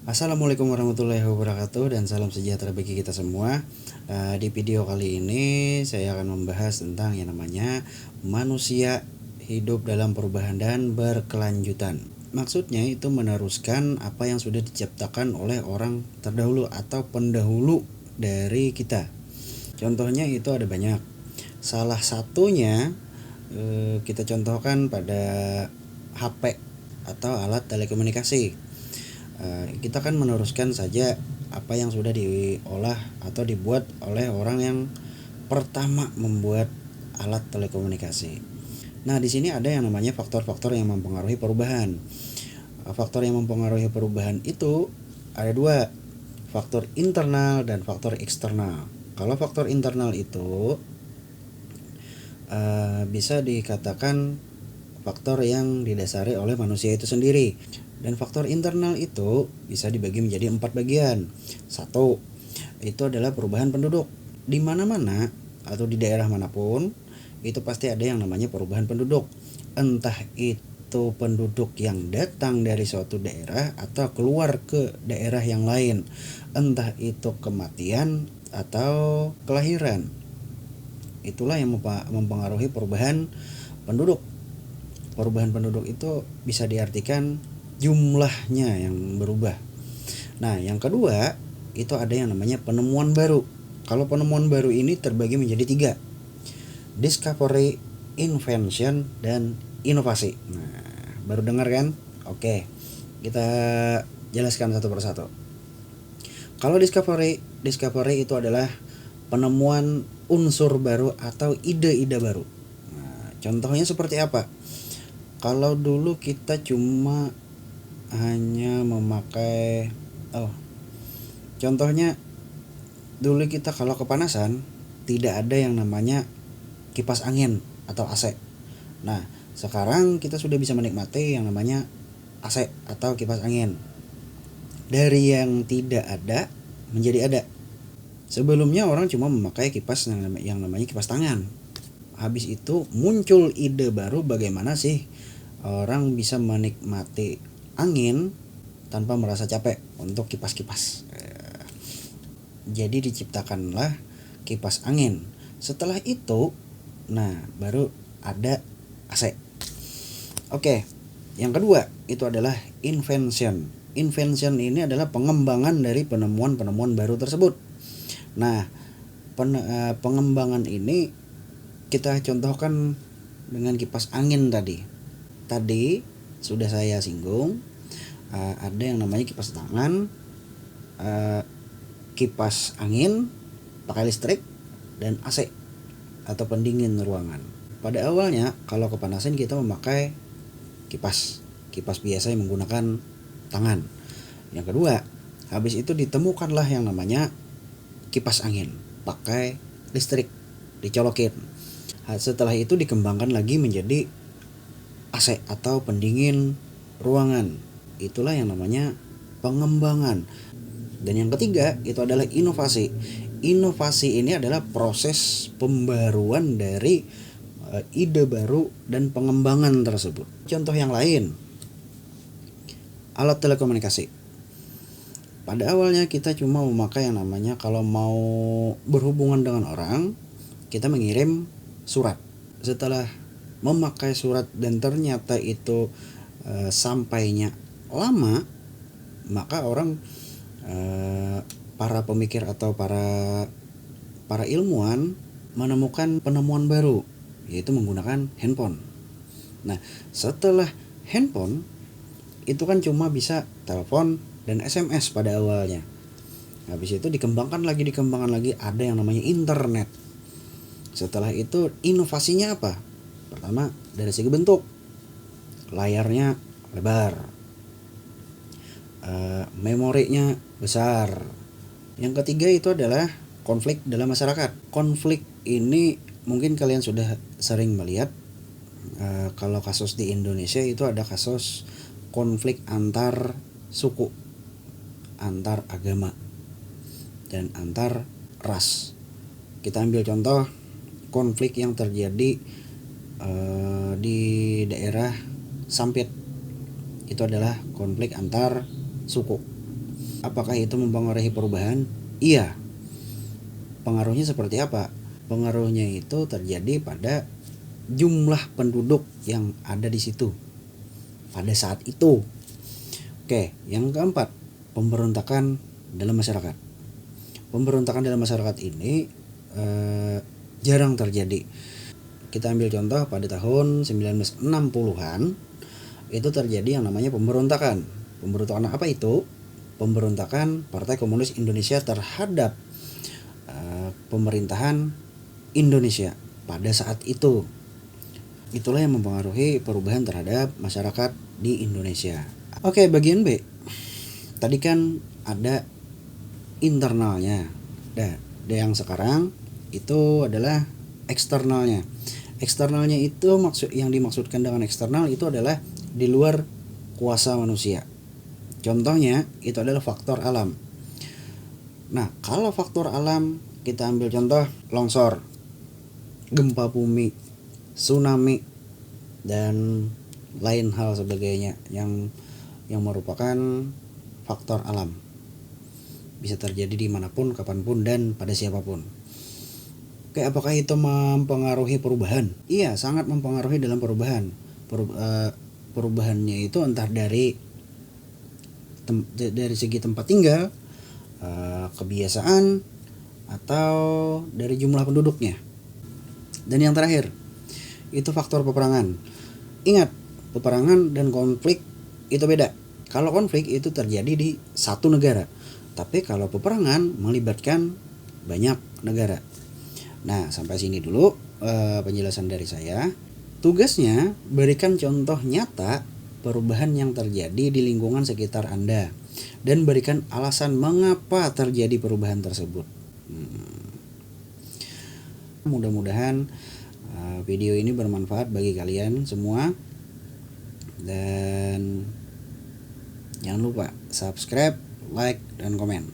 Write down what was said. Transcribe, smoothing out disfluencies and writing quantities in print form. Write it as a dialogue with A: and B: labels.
A: Assalamualaikum warahmatullahi wabarakatuh dan salam sejahtera bagi kita semua. Di video kali ini saya akan membahas tentang yang namanya manusia hidup dalam perubahan dan berkelanjutan. Maksudnya itu meneruskan apa yang sudah diciptakan oleh orang terdahulu atau pendahulu dari kita. Contohnya itu ada banyak. Salah satunya kita contohkan pada HP atau alat telekomunikasi. Kita kan meneruskan saja apa yang sudah diolah atau dibuat oleh orang yang pertama membuat alat telekomunikasi. Nah, di sini ada yang namanya faktor-faktor yang mempengaruhi perubahan. Faktor yang mempengaruhi perubahan itu ada dua, faktor internal dan faktor eksternal. Kalau faktor internal itu bisa dikatakan faktor yang didasari oleh manusia itu sendiri. Dan faktor internal itu bisa dibagi menjadi 4 bagian. Satu, itu adalah perubahan penduduk. Di mana-mana atau di daerah manapun itu pasti ada yang namanya perubahan penduduk. Entah itu penduduk yang datang dari suatu daerah atau keluar ke daerah yang lain. Entah itu kematian atau kelahiran. Itulah yang mempengaruhi perubahan penduduk. Perubahan penduduk itu bisa diartikan jumlahnya yang berubah. Nah, yang kedua itu ada yang namanya penemuan baru. Kalau penemuan baru ini terbagi menjadi 3, discovery, invention, dan inovasi. Nah, baru dengar kan? Oke, kita jelaskan satu persatu. Kalau discovery itu adalah penemuan unsur baru atau ide-ide baru. Nah, contohnya seperti apa? Kalau dulu kita cuma hanya memakai contohnya dulu kita kalau kepanasan tidak ada yang namanya kipas angin atau AC. Nah, sekarang kita sudah bisa menikmati yang namanya AC atau kipas angin. Dari yang tidak ada menjadi ada. Sebelumnya orang cuma memakai kipas yang namanya kipas tangan. Habis itu muncul ide baru, bagaimana sih orang bisa menikmati angin tanpa merasa capek untuk kipas-kipas. Jadi diciptakanlah kipas angin. Setelah itu, nah baru ada AC. Oke, yang kedua itu adalah invention. Invention ini adalah pengembangan dari penemuan-penemuan baru tersebut. Nah, pengembangan ini kita contohkan dengan kipas angin tadi. Tadi sudah saya singgung, ada yang namanya kipas tangan, kipas angin pakai listrik, dan AC atau pendingin ruangan. Pada awalnya kalau kepanasan kita memakai kipas biasa yang menggunakan tangan. Yang kedua, habis itu ditemukanlah yang namanya kipas angin pakai listrik, dicolokin. Setelah itu dikembangkan lagi menjadi AC atau pendingin ruangan. Itulah yang namanya pengembangan. Dan yang ketiga itu adalah inovasi. Inovasi ini adalah proses pembaruan dari ide baru dan pengembangan tersebut. Contoh yang lain, alat telekomunikasi. Pada awalnya kita cuma memakai yang namanya kalau mau berhubungan dengan orang, kita mengirim surat. Setelah memakai surat dan ternyata itu sampainya lama, maka orang para pemikir atau para ilmuwan menemukan penemuan baru, yaitu menggunakan handphone. Nah, setelah handphone itu kan cuma bisa telepon dan SMS pada awalnya. Habis itu dikembangkan lagi ada yang namanya internet. Setelah itu inovasinya apa? Pertama, dari segi bentuk, layarnya lebar, memorinya besar. Yang ketiga itu adalah konflik dalam masyarakat. Konflik ini mungkin kalian sudah sering melihat, kalau kasus di Indonesia itu ada kasus konflik antar suku, antar agama, dan antar ras. Kita ambil contoh konflik yang terjadi di daerah Sampit. Itu adalah konflik antar suku. Apakah itu mempengaruhi perubahan? Iya. Pengaruhnya seperti apa? Pengaruhnya itu terjadi pada jumlah penduduk yang ada di situ pada saat itu. Oke, yang keempat, pemberontakan dalam masyarakat. Pemberontakan dalam masyarakat ini jarang terjadi. Kita ambil contoh pada tahun 1960-an itu terjadi yang namanya pemberontakan. Pemberontakan apa itu? Pemberontakan Partai Komunis Indonesia terhadap pemerintahan Indonesia pada saat itu. Itulah yang mempengaruhi perubahan terhadap masyarakat di Indonesia. Oke, bagian B. Tadi kan ada internalnya. Dan yang sekarang itu adalah eksternalnya. Eksternalnya itu yang dimaksudkan dengan eksternal itu adalah di luar kuasa manusia. Contohnya itu adalah faktor alam. Nah, kalau faktor alam kita ambil contoh longsor, gempa bumi, tsunami, dan lain hal sebagainya yang merupakan faktor alam. Bisa terjadi dimanapun, kapanpun, dan pada siapapun. Oke, apakah itu mempengaruhi perubahan? Iya, sangat mempengaruhi dalam perubahan. Perubahannya itu entah dari segi tempat tinggal, kebiasaan, atau dari jumlah penduduknya. Dan yang terakhir, itu faktor peperangan. Ingat, peperangan dan konflik itu beda. Kalau konflik itu terjadi di satu negara, tapi kalau peperangan melibatkan banyak negara. Nah, sampai sini dulu penjelasan dari saya. Tugasnya berikan contoh nyata perubahan yang terjadi di lingkungan sekitar Anda dan berikan alasan mengapa terjadi perubahan tersebut. Mudah-mudahan video ini bermanfaat bagi kalian semua, dan jangan lupa subscribe, like, dan komen.